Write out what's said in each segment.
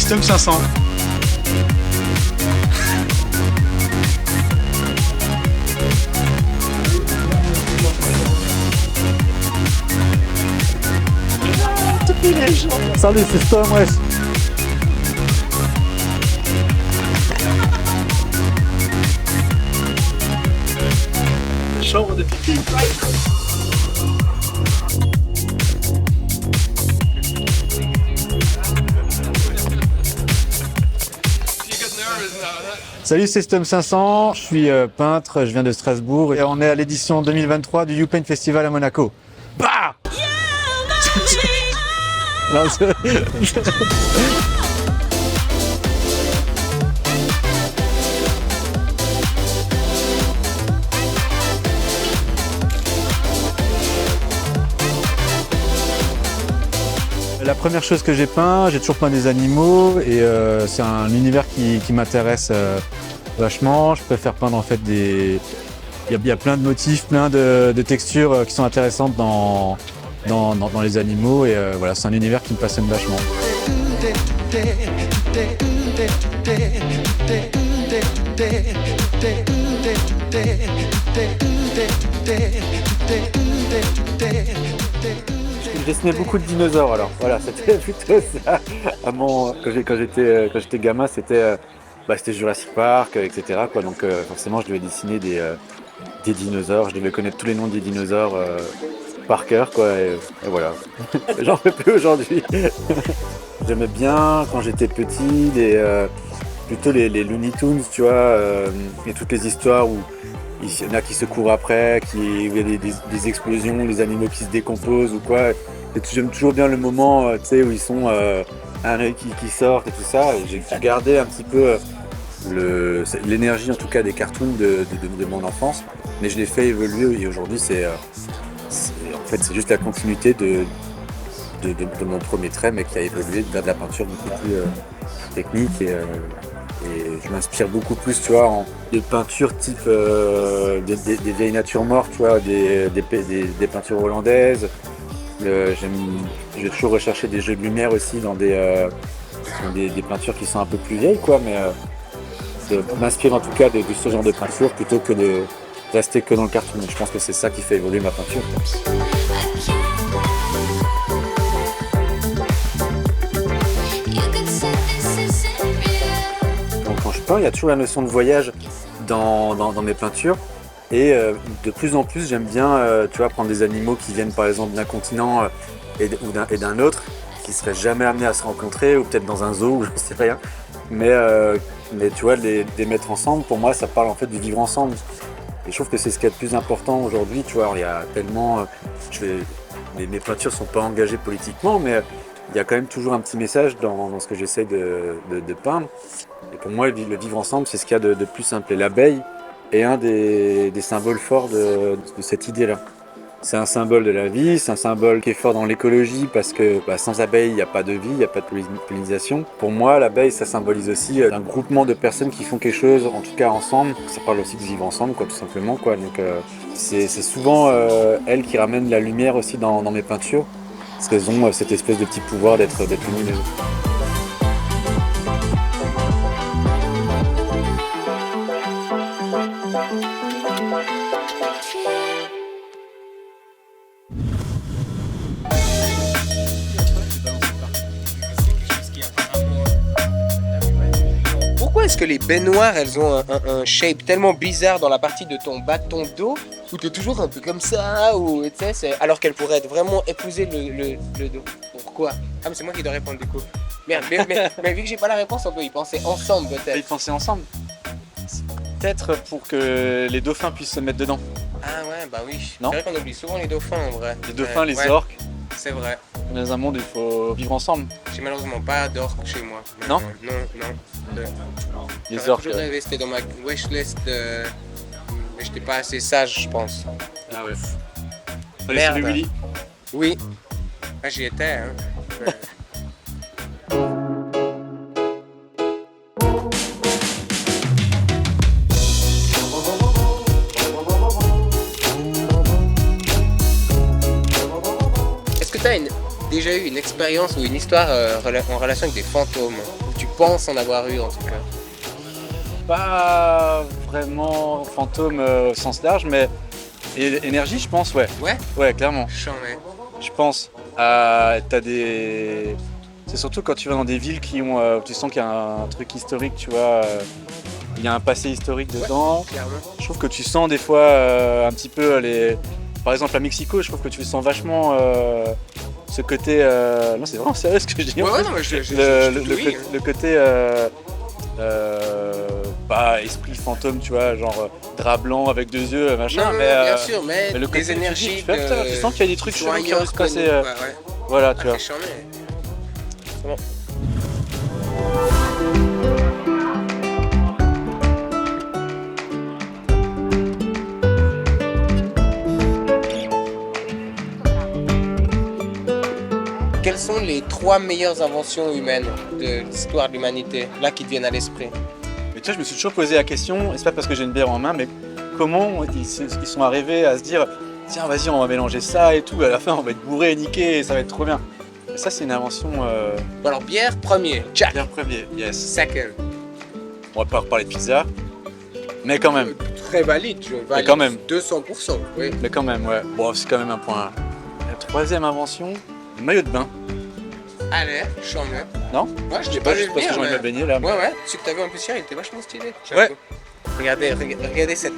System 500. Salut, c'est Storm, wesh. Chambre de pipi. Salut, c'est System 500. Je suis peintre, je viens de Strasbourg et on est à l'édition 2023 du YouPaint Festival à Monaco. Bah Non, La première chose que j'ai peint, j'ai toujours peint des animaux et c'est un univers qui m'intéresse vachement. Je préfère peindre en fait des... Il y a plein de motifs, plein de textures qui sont intéressantes dans les animaux et voilà, c'est un univers qui me passionne vachement. Je dessinais beaucoup de dinosaures alors, voilà, c'était plutôt ça. Quand j'étais gamin, c'était Jurassic Park, etc. quoi. Donc forcément, je devais dessiner des dinosaures, je devais connaître tous les noms des dinosaures par cœur, quoi, et voilà. J'en fais plus aujourd'hui. J'aimais bien, quand j'étais petit, plutôt les Looney Tunes, tu vois, et toutes les histoires où il y en a qui se courent après, où il y a des explosions, les animaux qui se décomposent ou quoi. J'aime toujours bien le moment tu sais, où ils sont un œil qui sortent et tout ça. J'ai gardé un petit peu l'énergie en tout cas des cartoons de mon enfance, mais je l'ai fait évoluer et aujourd'hui c'est juste la continuité de mon premier trait, mais qui a évolué vers de la peinture beaucoup plus technique et je m'inspire beaucoup plus, tu vois, des peintures type des vieilles natures mortes, tu vois, des peintures hollandaises. J'ai toujours recherché des jeux de lumière aussi dans des peintures qui sont un peu plus vieilles, quoi, mais m'inspire en tout cas de ce genre de peinture plutôt que de rester que dans le cartoon. Je pense que c'est ça qui fait évoluer ma peinture. Donc quand je peins, il y a toujours la notion de voyage dans mes peintures. Et de plus en plus, j'aime bien tu vois, prendre des animaux qui viennent par exemple d'un continent et d'un autre, qui ne seraient jamais amenés à se rencontrer, ou peut-être dans un zoo, ou je ne sais rien. Mais tu vois, les mettre ensemble, pour moi, ça parle en fait du vivre ensemble. Et je trouve que c'est ce qui est le plus important aujourd'hui. Tu vois, il y a tellement... mes peintures ne sont pas engagées politiquement, mais il y a quand même toujours un petit message dans ce que j'essaie de peindre. Et pour moi, le vivre ensemble, c'est ce qu'il y a de plus simple. Et l'abeille est un des symboles forts de cette idée-là. C'est un symbole de la vie, c'est un symbole qui est fort dans l'écologie parce que sans abeilles, il n'y a pas de vie, il n'y a pas de pollinisation. Pour moi, l'abeille, ça symbolise aussi un groupement de personnes qui font quelque chose, en tout cas ensemble. Ça parle aussi de vivre ensemble, quoi, tout simplement, quoi. Donc c'est souvent elles qui ramènent la lumière aussi dans mes peintures, parce qu'elles ont cette espèce de petit pouvoir d'être lumineuses. Pourquoi est-ce que les baignoires, elles ont un shape tellement bizarre dans la partie de ton bas de ton dos, où t'es toujours un peu comme ça, ou tu sais, alors qu'elles pourraient vraiment épouser le dos? Pourquoi? Ah mais c'est moi qui dois répondre du coup. Merde, mais vu que j'ai pas la réponse, on peut y penser ensemble peut-être. Ils pensaient ensemble. Peut-être pour que les dauphins puissent se mettre dedans. Ah ouais, bah oui. Non? C'est vrai qu'on oublie souvent les dauphins en vrai. Les dauphins, les ouais, orques. C'est vrai. Dans un monde, il faut vivre ensemble. J'ai malheureusement pas d'orques chez moi. Non? Non. Les J'aurais orques. toujours rêvé, c'était dans ma wishlist mais j'étais pas assez sage, je pense. Ah ouais. Merde. Salut Willy. Oui. Ah, j'y étais, hein. Ouais. Est-ce que tu as déjà eu une expérience ou une histoire en relation avec des fantômes? Où tu penses en avoir eu en tout cas. Pas vraiment fantôme au sens large, mais énergie, je pense, ouais. Ouais. Ouais, clairement. Charmé. Je pense. T'as des. C'est surtout quand tu vas dans des villes qui ont. Tu sens qu'il y a un truc historique, tu vois. Il y a un passé historique dedans. Clairement. Je trouve que tu sens des fois un petit peu les. Par exemple à Mexico, je trouve que tu sens vachement ce côté. Non, c'est vraiment sérieux ce que je dis. Ouais, en fait. non, mais Le côté esprit fantôme, tu vois, genre drap blanc avec 2 yeux, machin. Non, mais bien sûr, mais le côté des énergies. physique, tu sens qu'il y a des trucs chelous qui vont se passer. Ouais. Voilà, tu vois. C'est charmé. C'est bon. Quelles sont les 3 meilleures inventions humaines de l'histoire de l'humanité, là qui te viennent à l'esprit? Mais tu vois, je me suis toujours posé la question, et c'est pas parce que j'ai une bière en main, mais comment ils sont arrivés à se dire tiens, vas-y, on va mélanger ça et tout, à la fin on va être bourré et niqué et ça va être trop bien. Et ça, c'est une invention. Bon, alors, bière, premier. Jack. Bière premier, yes. Second. On va pas reparler de pizza, mais quand même. Très valide, je valide. quand même. 200%, oui. Mais quand même, ouais. Bon, c'est quand même un point. La troisième invention, le maillot de bain. Allez, charmé. Non? Ouais, je Je l'ai sais pas pas, vu juste parce que j'ai envie de me venir, baigner là. mais... Ouais, celui que t'avais en plus hier, il était vachement stylé. Ouais. Regardez cette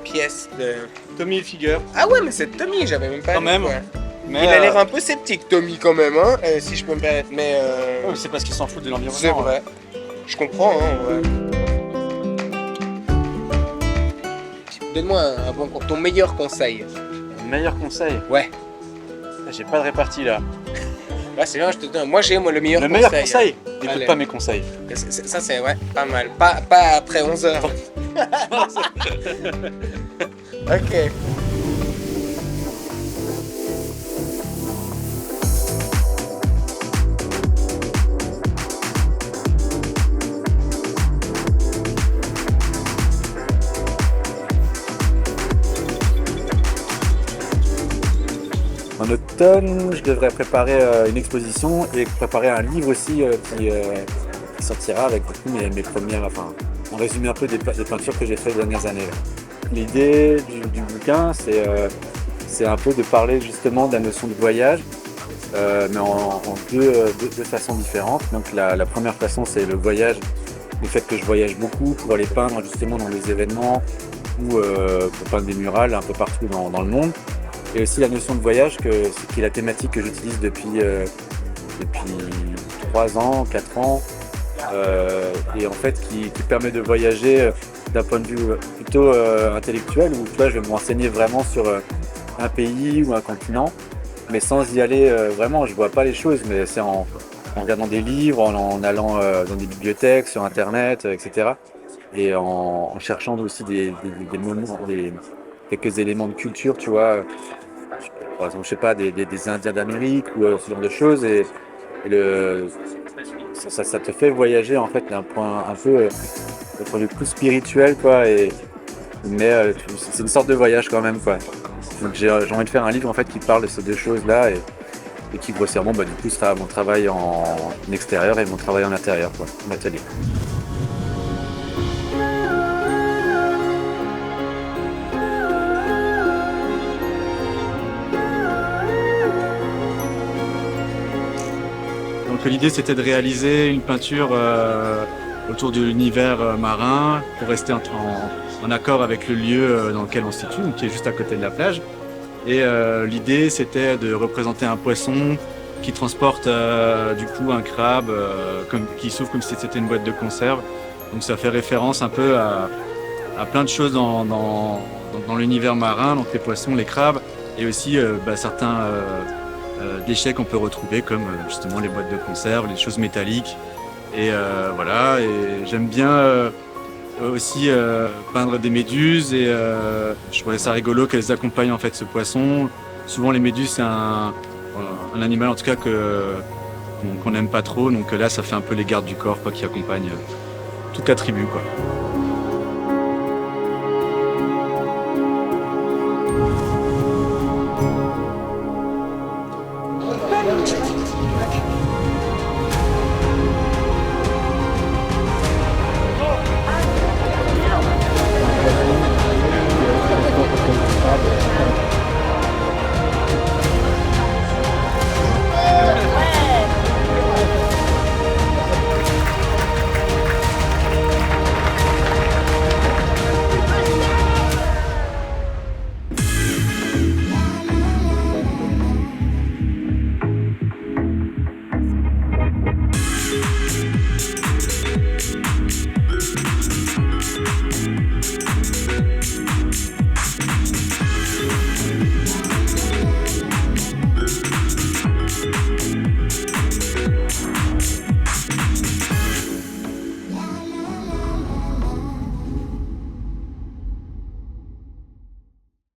pièce de... Tommy Hilfiger. Ah ouais, mais c'est Tommy, j'avais même pas Quand vu, même. quoi. Mais Il a l'air un peu sceptique, Tommy, quand même, hein, si je peux me permettre, mais... ouais, c'est parce qu'il s'en fout de l'environnement. c'est vrai. Je comprends, hein, ouais. Donne-moi ton meilleur conseil. Meilleur conseil. Ouais. J'ai pas de répartie là. Là, c'est bien, je te donne. Moi, j'ai le meilleur Le conseil. meilleur conseil. Écoute Allez. pas mes conseils. Ça, c'est ouais, pas mal. Pas après 11h. Ok. En automne, je devrais préparer une exposition et préparer un livre aussi qui sortira avec du coup, mes premières, enfin, en résumé un peu des peintures que j'ai faites les dernières années. L'idée du bouquin, c'est un peu de parler justement de la notion de voyage, mais en deux façons différentes. Donc la première façon, c'est le voyage, le fait que je voyage beaucoup pour aller peindre justement dans des événements ou pour peindre des murales un peu partout dans le monde. Et aussi la notion de voyage, qui est la thématique que j'utilise depuis 3 ans, 4 ans, et en fait qui permet de voyager d'un point de vue plutôt intellectuel, où tu vois, je vais me renseigner vraiment sur un pays ou un continent, mais sans y aller vraiment, je vois pas les choses, mais c'est en regardant des livres, en allant dans des bibliothèques, sur internet, etc. Et en cherchant aussi des moments, quelques éléments de culture, tu vois. Par exemple, je sais pas, des Indiens d'Amérique ou ce genre de choses. Et ça te fait voyager en fait d'un point un peu d'un point de vue plus spirituel, quoi. Mais c'est une sorte de voyage quand même, quoi. Donc j'ai envie de faire un livre en fait qui parle de ces deux choses-là et qui grossièrement, du coup, sera mon travail en extérieur et mon travail en intérieur, quoi, en atelier. Donc l'idée c'était de réaliser une peinture autour de l'univers marin pour rester en accord avec le lieu dans lequel on se situe, donc qui est juste à côté de la plage. Et l'idée c'était de représenter un poisson qui transporte du coup un crabe qui s'ouvre comme si c'était une boîte de conserve. Donc ça fait référence un peu à plein de choses dans l'univers marin, donc les poissons, les crabes, et aussi certains déchets qu'on peut retrouver comme justement les boîtes de conserve, les choses métalliques. Et voilà, et j'aime bien aussi peindre des méduses et je trouvais ça rigolo qu'elles accompagnent en fait ce poisson. Souvent les méduses c'est un animal en tout cas qu'on n'aime pas trop, donc là ça fait un peu les gardes du corps quoi, qui accompagnent toute la tribu, quoi.